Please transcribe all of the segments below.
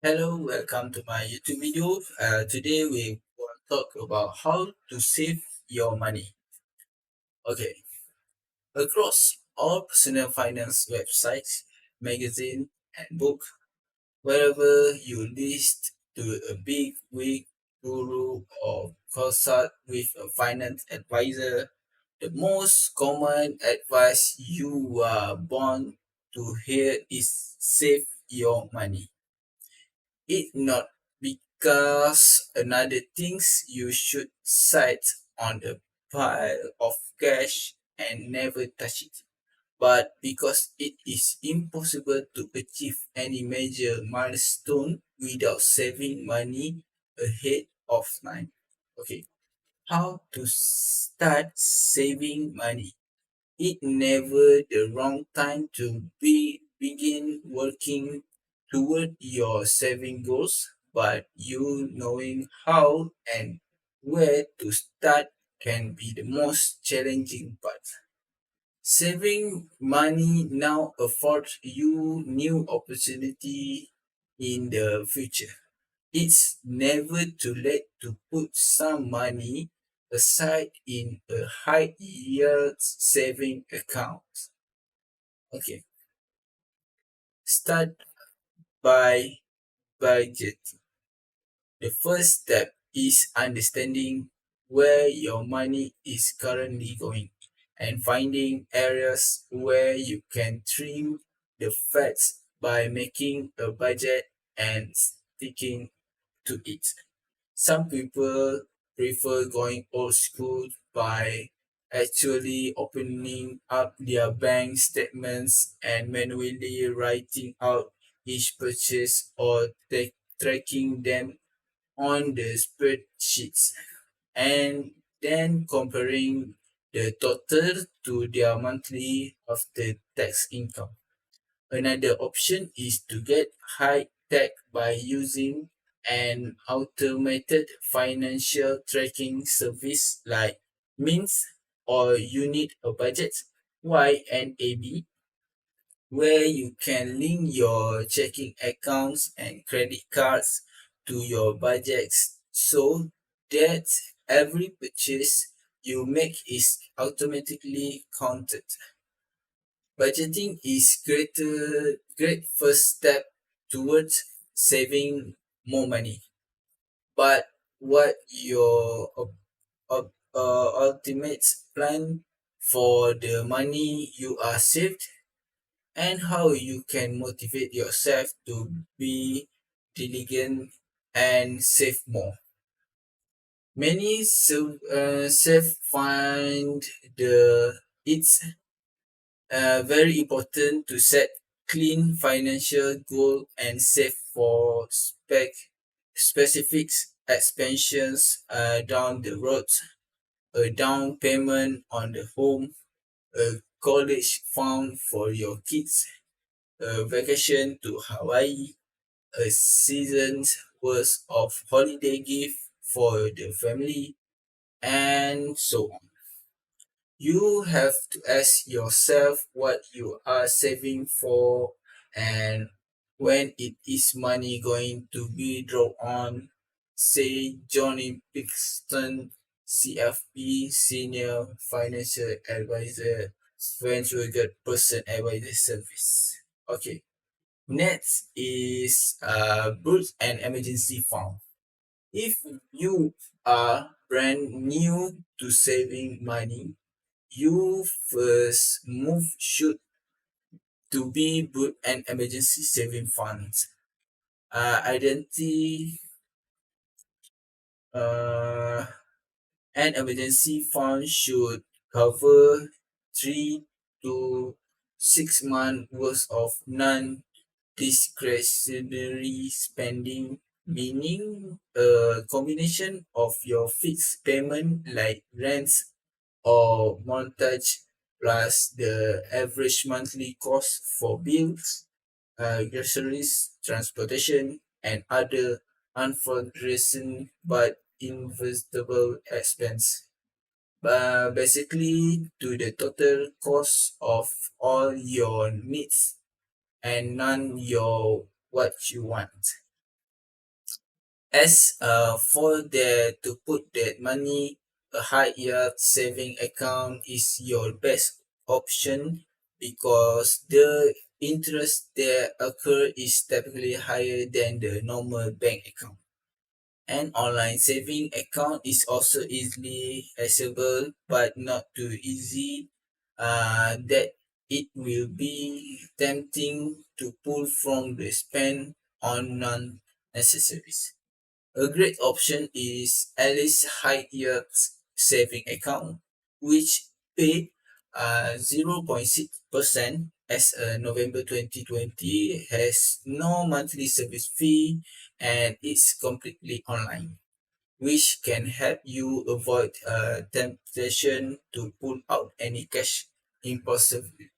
Hello, welcome to my YouTube video. Today we will talk about how to save your money. Okay, across all personal finance websites, magazine, and book, wherever you list to a big wig guru or consult with a finance advisor, the most common advice you are born to hear is save your money. It not because another things you should sit on a pile of cash and never touch it, but because it is impossible to achieve any major milestone without saving money ahead of time. Okay, how to start saving money? It never the wrong time to begin working toward your saving goals, but you knowing how and where to start can be the most challenging part. Saving money now affords you new opportunity in the future. It's never too late to put some money aside in a high yield saving account. Okay, start by budget. The first step is understanding where your money is currently going and finding areas where you can trim the fats by making a budget and sticking to it. Some people prefer going old school by actually opening up their bank statements and manually writing out each purchase or tracking them on the spreadsheets and then comparing the total to their monthly after tax income. Another option is to get high tech by using an automated financial tracking service like Mint or you need a budget YNAB, where you can link your checking accounts and credit cards to your budgets so that every purchase you make is automatically counted. Budgeting is great first step towards saving more money. But what your ultimate plan for the money you are saved and how you can motivate yourself to be diligent and save more. Many self find it's very important to set clean financial goal and save for specific expansions down the road, a down payment on the home, a college fund for your kids, a vacation to Hawaii, a season's worth of holiday gift for the family, and so on. You have to ask yourself what you are saving for and when it is money going to be drawn on. Say Johnny Pixton, CFP, Senior Financial Advisor, Venture Person Advisor Service. Okay, next is Boots and Emergency Fund. If you are brand new to saving money, your first move should to be build an emergency saving fund. Identity uh, an emergency fund should cover 3 to 6 months worth of non-discretionary spending, meaning a combination of your fixed payment like rents or mortgage plus the average monthly cost for bills, groceries, transportation, and other unforeseen but investable expense. Basically, to the total cost of all your needs and none your what you want. As for there to put that money, a high yield saving account is your best option because the interest there occur is typically higher than the normal bank account. An online saving account is also easily accessible but not too easy that it will be tempting to pull from the spend on non-necessaries. A great option is Alice High Yield Saving Account, which pay 0.6% as November 2020, has no monthly service fee, and it's completely online, which can help you avoid temptation to pull out any cash impulsively.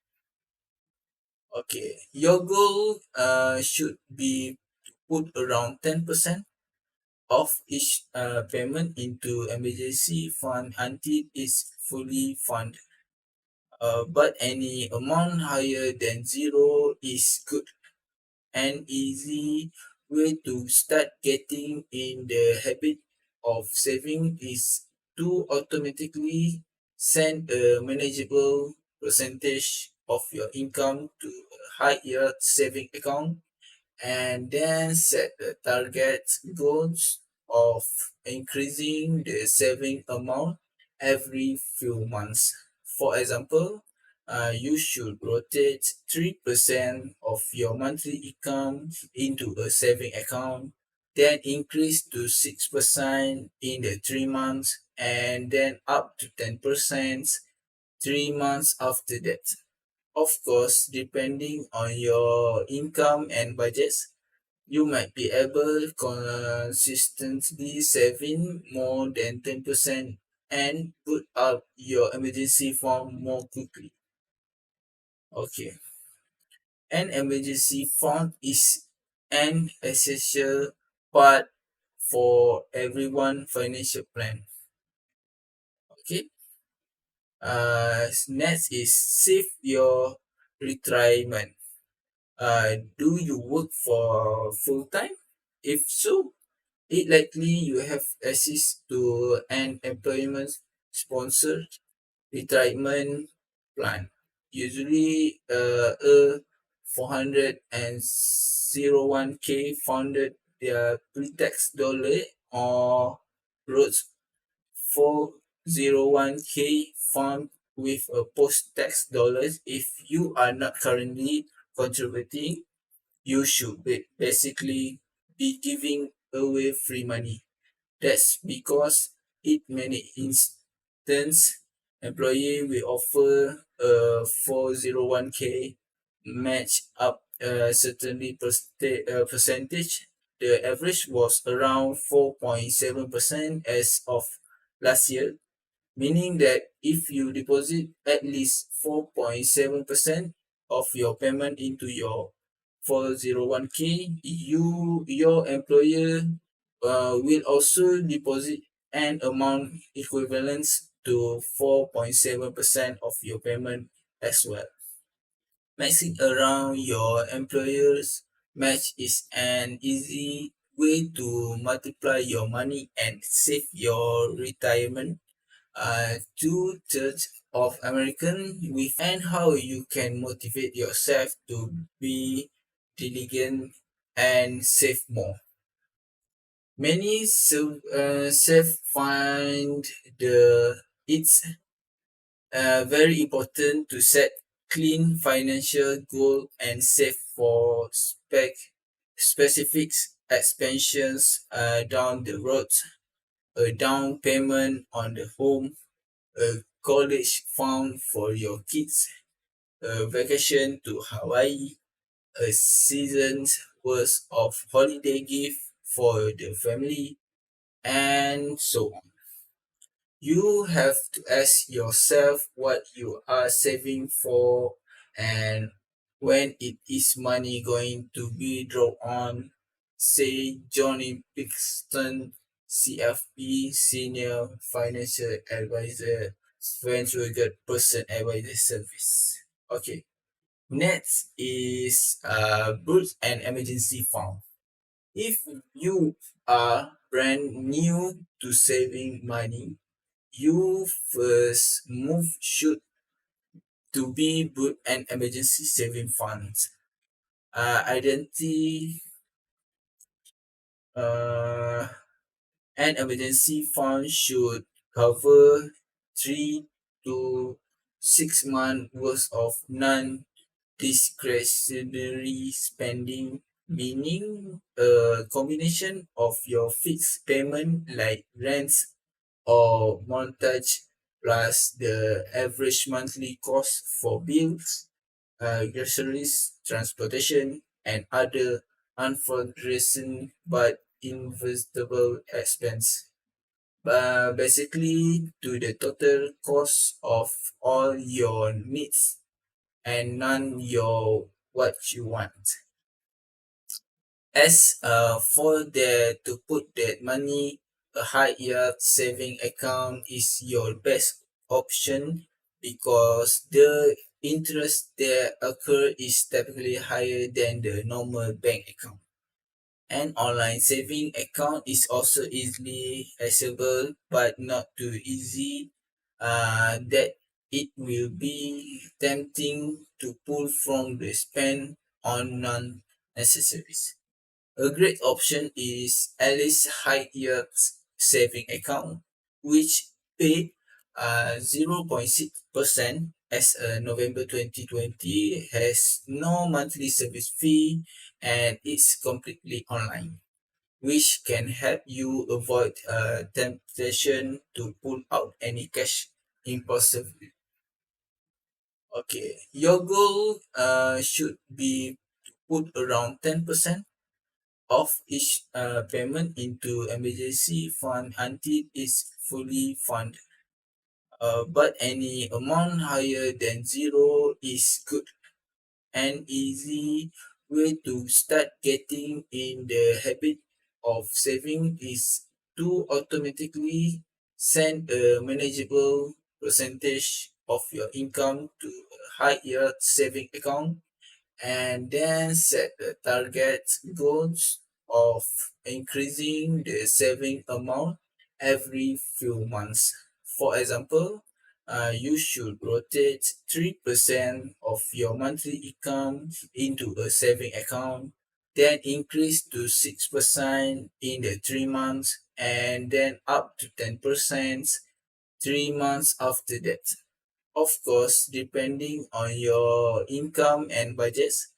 Okay, your goal should be put around 10% of each payment into emergency fund until it's fully funded. But any amount higher than zero is good. An easy way to start getting in the habit of saving is to automatically send a manageable percentage of your income to a high yield saving account and then set the target goals of increasing the saving amount every few months. For example, you should rotate 3% of your monthly income into a saving account, then increase to 6% in the 3 months, and then up to 10% 3 months after that. Of course, depending on your income and budgets, you might be able consistently saving more than 10% and put up your emergency fund more quickly. Okay. An emergency fund is an essential part for everyone financial plan. Okay. Next is save your retirement. Do you work for full time? If so, it likely you have access to an employment sponsored retirement plan. Usually, a 401k funded their pre-tax dollar or Rhodes 401k fund with a post-tax dollars. If you are not currently contributing, you should basically be giving away free money. That's because in many instances, employee will offer a 401k match up a certainly percentage. The average was around 4.7% as of last year, meaning that if you deposit at least 4.7% of your payment into your 401k, your employer will also deposit an amount equivalent to 4.7% of your payment as well. Maxing around your employer's match is an easy way to multiply your money and save your retirement. Two-thirds of American with and how you can motivate yourself to be diligent and save more. Many self find it's very important to set clean financial goal and save for specific expansions down the road, a down payment on the home, a college fund for your kids, a vacation to Hawaii, a season's worth of holiday gift for the family, and so on. You have to ask yourself what you are saving for and when it is money going to be drawn on. Say Johnny Pixton, CFP, Senior Financial Advisor, Venture Person Advisor Service. Okay, next is Boots and Emergency Fund. If you are brand new to saving money, your first move should to be build an emergency saving fund. Identity uh, an emergency fund should cover 3 to 6 months worth of non-discretionary spending, meaning a combination of your fixed payment like rents or mortgage plus the average monthly cost for bills, groceries, transportation, and other unforeseen but investable expense. Basically, to the total cost of all your needs and none your what you want. As for the to put that money, a high yield saving account is your best option because the interest there occur is typically higher than the normal bank account. An online saving account is also easily accessible but not too easy that it will be tempting to pull from the spend on non-necessaries. A great option is Alice High Yield Saving Account, which pay 0.6% as November 2020, has no monthly service fee, and it's completely online, which can help you avoid temptation to pull out any cash impulsively. Okay, your goal should be put around 10% of each payment into emergency fund until it's fully funded. But any amount higher than zero is good. An easy way to start getting in the habit of saving is to automatically send a manageable percentage of your income to a high yield saving account and then set the target goals of increasing the saving amount every few months. For example, you should rotate 3% of your monthly income into a saving account, then increase to 6% in the 3 months, and then up to 10% 3 months after that. Of course, depending on your income and budgets,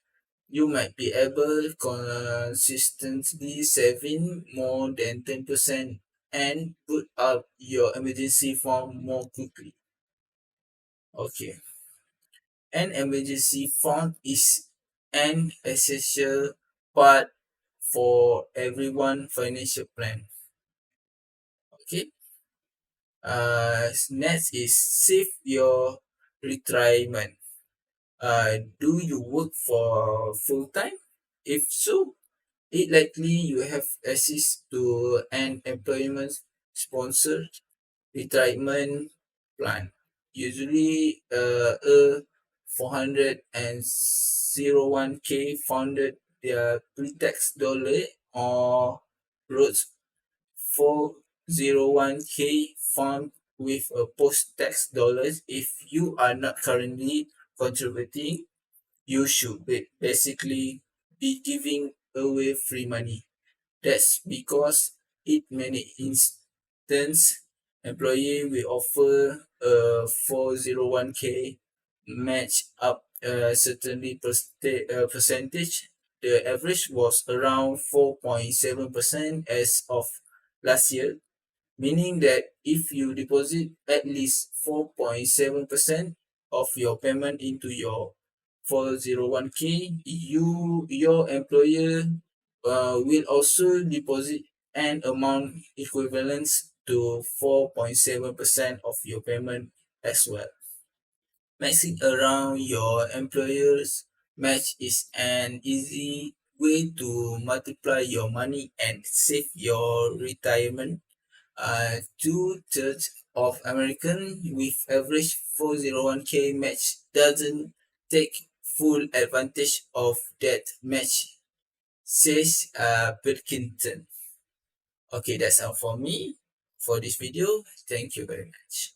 you might be able consistently saving more than 10% and put up your emergency fund more quickly. Okay. An emergency fund is an essential part for everyone financial plan. Okay. Next is save your retirement. Do you work for full time? If so, it likely you have access to an employment sponsored retirement plan. Usually, a 401k funded their pre-tax dollar or Roth 401k fund with a post-tax dollars. If you are not currently contributing, you should basically be giving away free money. That's because in many instances, employee will offer a 401k match up a certainly percentage. The average was around 4.7% as of last year, meaning that if you deposit at least 4.7% of your payment into your 401k, your employer will also deposit an amount equivalent to 4.7% of your payment as well. Maxing around your employer's match is an easy way to multiply your money and save your retirement. Two-thirds of American with average 401k match doesn't take full advantage of that match. says Pilkington. Okay, that's all for me for this video. Thank you very much.